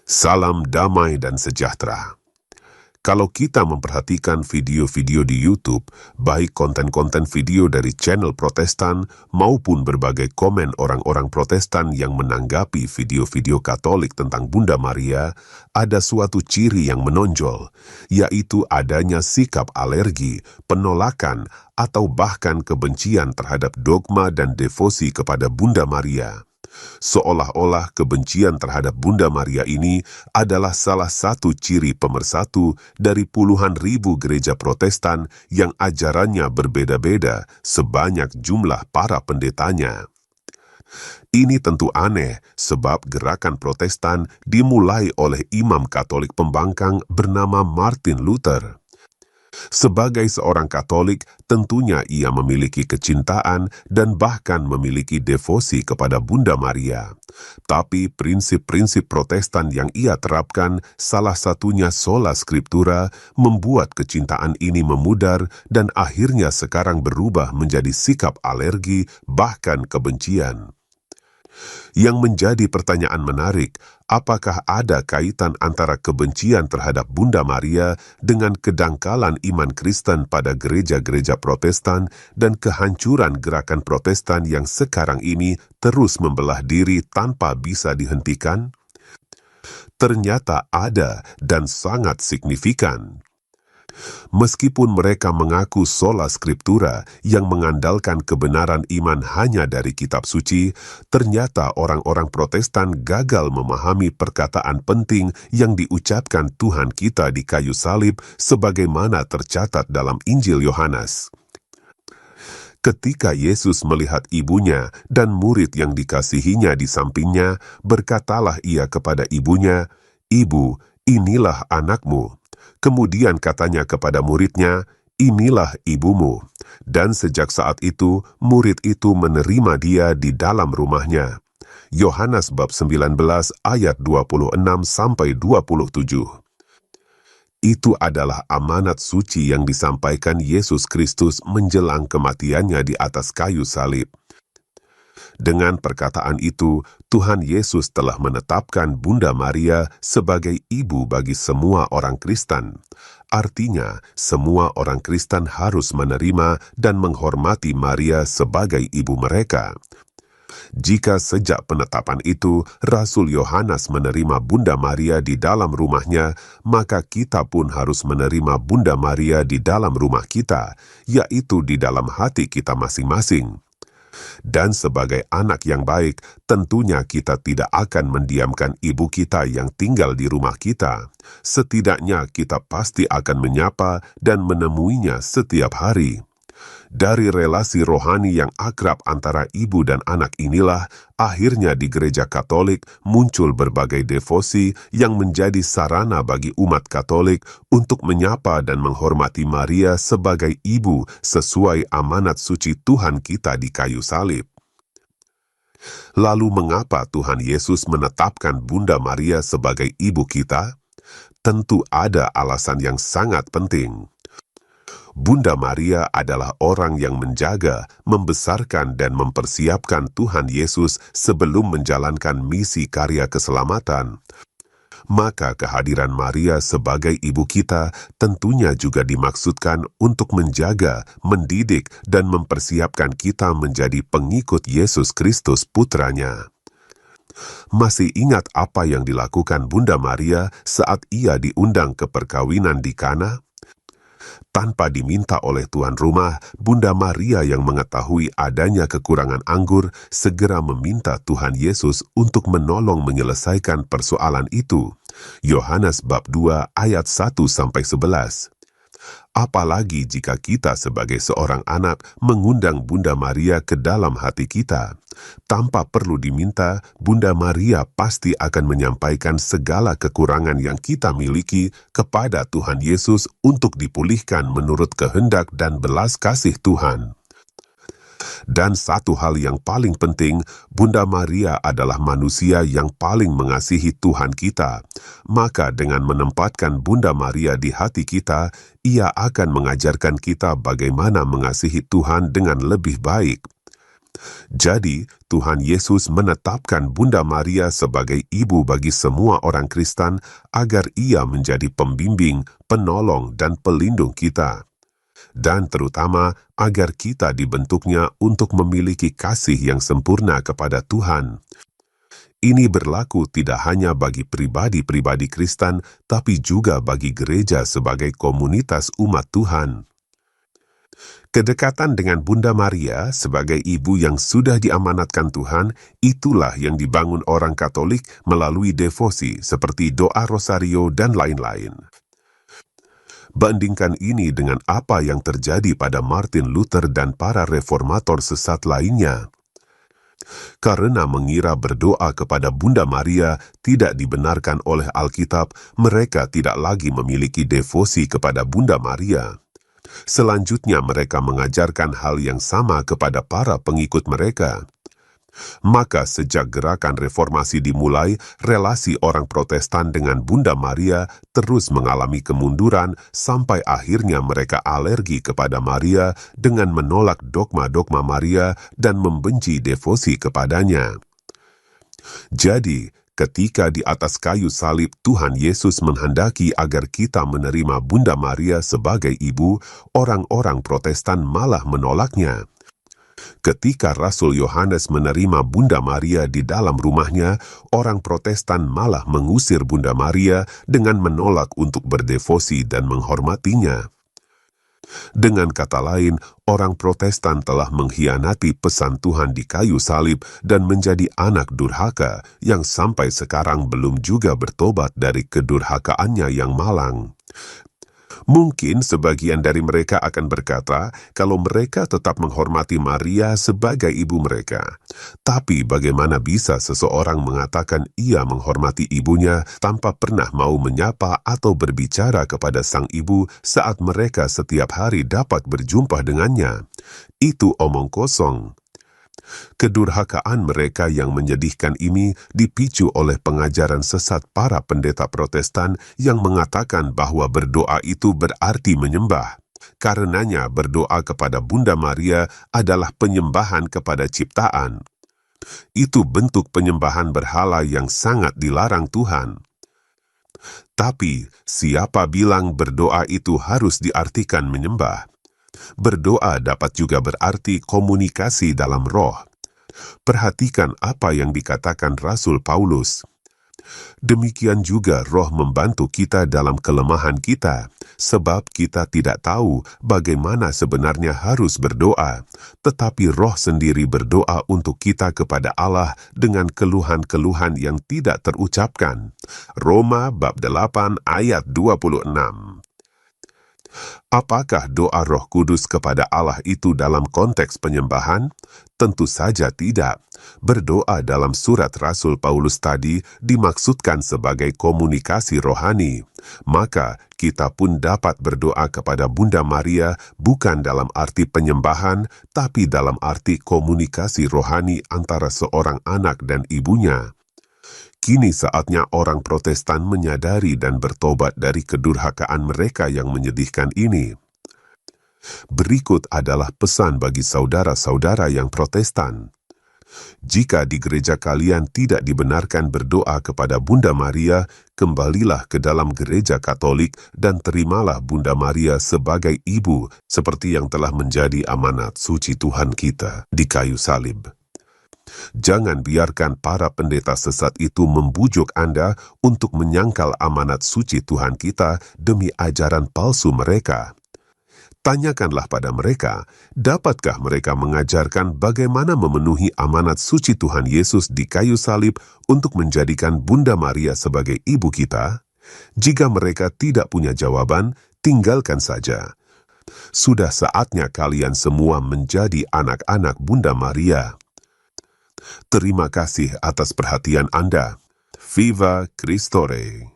Salam damai dan sejahtera. Kalau kita memperhatikan video-video di YouTube, baik konten-konten video dari channel Protestan maupun berbagai komen orang-orang Protestan yang menanggapi video-video Katolik tentang Bunda Maria, ada suatu ciri yang menonjol, yaitu adanya sikap alergi, penolakan, atau bahkan kebencian terhadap dogma dan devosi kepada Bunda Maria. Seolah-olah kebencian terhadap Bunda Maria ini adalah salah satu ciri pemersatu dari puluhan ribu gereja Protestan yang ajarannya berbeda-beda sebanyak jumlah para pendetanya. Ini tentu aneh sebab gerakan Protestan dimulai oleh imam Katolik pembangkang bernama Martin Luther. Sebagai seorang Katolik, tentunya ia memiliki kecintaan dan bahkan memiliki devosi kepada Bunda Maria. Tapi prinsip-prinsip Protestan yang ia terapkan, salah satunya sola scriptura, membuat kecintaan ini memudar dan akhirnya sekarang berubah menjadi sikap alergi, bahkan kebencian. Yang menjadi pertanyaan menarik, apakah ada kaitan antara kebencian terhadap Bunda Maria dengan kedangkalan iman Kristen pada gereja-gereja Protestan dan kehancuran gerakan Protestan yang sekarang ini terus membelah diri tanpa bisa dihentikan? Ternyata ada dan sangat signifikan. Meskipun mereka mengaku sola scriptura yang mengandalkan kebenaran iman hanya dari kitab suci, ternyata orang-orang Protestan gagal memahami perkataan penting yang diucapkan Tuhan kita di kayu salib sebagaimana tercatat dalam Injil Yohanes. Ketika Yesus melihat ibunya dan murid yang dikasihinya di sampingnya, berkatalah ia kepada ibunya, "Ibu, inilah anakmu." Kemudian katanya kepada muridnya, "Inilah ibumu." Dan sejak saat itu, murid itu menerima dia di dalam rumahnya. Yohanes bab 19 ayat 26-27. Itu adalah amanat suci yang disampaikan Yesus Kristus menjelang kematiannya di atas kayu salib. Dengan perkataan itu, Tuhan Yesus telah menetapkan Bunda Maria sebagai ibu bagi semua orang Kristen. Artinya, semua orang Kristen harus menerima dan menghormati Maria sebagai ibu mereka. Jika sejak penetapan itu, Rasul Yohanes menerima Bunda Maria di dalam rumahnya, maka kita pun harus menerima Bunda Maria di dalam rumah kita, yaitu di dalam hati kita masing-masing. Dan sebagai anak yang baik, tentunya kita tidak akan mendiamkan ibu kita yang tinggal di rumah kita. Setidaknya kita pasti akan menyapa dan menemuinya setiap hari. Dari relasi rohani yang akrab antara ibu dan anak inilah, akhirnya di gereja Katolik muncul berbagai devosi yang menjadi sarana bagi umat Katolik untuk menyapa dan menghormati Maria sebagai ibu sesuai amanat suci Tuhan kita di kayu salib. Lalu mengapa Tuhan Yesus menetapkan Bunda Maria sebagai ibu kita? Tentu ada alasan yang sangat penting. Bunda Maria adalah orang yang menjaga, membesarkan dan mempersiapkan Tuhan Yesus sebelum menjalankan misi karya keselamatan. Maka kehadiran Maria sebagai ibu kita tentunya juga dimaksudkan untuk menjaga, mendidik, dan mempersiapkan kita menjadi pengikut Yesus Kristus putranya. Masih ingat apa yang dilakukan Bunda Maria saat ia diundang ke perkawinan di Kana? Tanpa diminta oleh tuan rumah, Bunda Maria yang mengetahui adanya kekurangan anggur segera meminta Tuhan Yesus untuk menolong menyelesaikan persoalan itu. Yohanes bab 2 ayat 1-11. Apalagi jika kita sebagai seorang anak mengundang Bunda Maria ke dalam hati kita. Tanpa perlu diminta, Bunda Maria pasti akan menyampaikan segala kekurangan yang kita miliki kepada Tuhan Yesus untuk dipulihkan menurut kehendak dan belas kasih Tuhan. Dan satu hal yang paling penting, Bunda Maria adalah manusia yang paling mengasihi Tuhan kita. Maka dengan menempatkan Bunda Maria di hati kita, ia akan mengajarkan kita bagaimana mengasihi Tuhan dengan lebih baik. Jadi, Tuhan Yesus menetapkan Bunda Maria sebagai ibu bagi semua orang Kristen agar ia menjadi pembimbing, penolong, dan pelindung kita. Dan terutama agar kita dibentuknya untuk memiliki kasih yang sempurna kepada Tuhan. Ini berlaku tidak hanya bagi pribadi-pribadi Kristen, tapi juga bagi gereja sebagai komunitas umat Tuhan. Kedekatan dengan Bunda Maria sebagai ibu yang sudah diamanatkan Tuhan, itulah yang dibangun orang Katolik melalui devosi seperti doa rosario dan lain-lain. Bandingkan ini dengan apa yang terjadi pada Martin Luther dan para reformator sesat lainnya. Karena mengira berdoa kepada Bunda Maria tidak dibenarkan oleh Alkitab, mereka tidak lagi memiliki devosi kepada Bunda Maria. Selanjutnya mereka mengajarkan hal yang sama kepada para pengikut mereka. Maka sejak gerakan reformasi dimulai, relasi orang Protestan dengan Bunda Maria terus mengalami kemunduran sampai akhirnya mereka alergi kepada Maria dengan menolak dogma-dogma Maria dan membenci devosi kepadanya. Jadi, ketika di atas kayu salib Tuhan Yesus menghendaki agar kita menerima Bunda Maria sebagai ibu, orang-orang Protestan malah menolaknya. Ketika Rasul Yohanes menerima Bunda Maria di dalam rumahnya, orang Protestan malah mengusir Bunda Maria dengan menolak untuk berdevosi dan menghormatinya. Dengan kata lain, orang Protestan telah mengkhianati pesan Tuhan di kayu salib dan menjadi anak durhaka yang sampai sekarang belum juga bertobat dari kedurhakaannya yang malang. Mungkin sebagian dari mereka akan berkata kalau mereka tetap menghormati Maria sebagai ibu mereka. Tapi bagaimana bisa seseorang mengatakan ia menghormati ibunya tanpa pernah mau menyapa atau berbicara kepada sang ibu saat mereka setiap hari dapat berjumpa dengannya? Itu omong kosong. Kedurhakaan mereka yang menyedihkan ini dipicu oleh pengajaran sesat para pendeta Protestan yang mengatakan bahwa berdoa itu berarti menyembah. Karenanya berdoa kepada Bunda Maria adalah penyembahan kepada ciptaan. Itu bentuk penyembahan berhala yang sangat dilarang Tuhan. Tapi, siapa bilang berdoa itu harus diartikan menyembah? Berdoa dapat juga berarti komunikasi dalam roh. Perhatikan apa yang dikatakan Rasul Paulus. Demikian juga roh membantu kita dalam kelemahan kita, sebab kita tidak tahu bagaimana sebenarnya harus berdoa, tetapi roh sendiri berdoa untuk kita kepada Allah dengan keluhan-keluhan yang tidak terucapkan. Roma bab 8 ayat 26. Apakah doa Roh Kudus kepada Allah itu dalam konteks penyembahan? Tentu saja tidak. Berdoa dalam surat Rasul Paulus tadi dimaksudkan sebagai komunikasi rohani. Maka kita pun dapat berdoa kepada Bunda Maria bukan dalam arti penyembahan, tapi dalam arti komunikasi rohani antara seorang anak dan ibunya. Kini saatnya orang Protestan menyadari dan bertobat dari kedurhakaan mereka yang menyedihkan ini. Berikut adalah pesan bagi saudara-saudara yang Protestan. Jika di gereja kalian tidak dibenarkan berdoa kepada Bunda Maria, kembalilah ke dalam gereja Katolik dan terimalah Bunda Maria sebagai ibu seperti yang telah menjadi amanat suci Tuhan kita di kayu salib. Jangan biarkan para pendeta sesat itu membujuk Anda untuk menyangkal amanat suci Tuhan kita demi ajaran palsu mereka. Tanyakanlah pada mereka, dapatkah mereka mengajarkan bagaimana memenuhi amanat suci Tuhan Yesus di kayu salib untuk menjadikan Bunda Maria sebagai ibu kita? Jika mereka tidak punya jawaban, tinggalkan saja. Sudah saatnya kalian semua menjadi anak-anak Bunda Maria. Terima kasih atas perhatian Anda. Viva Christore!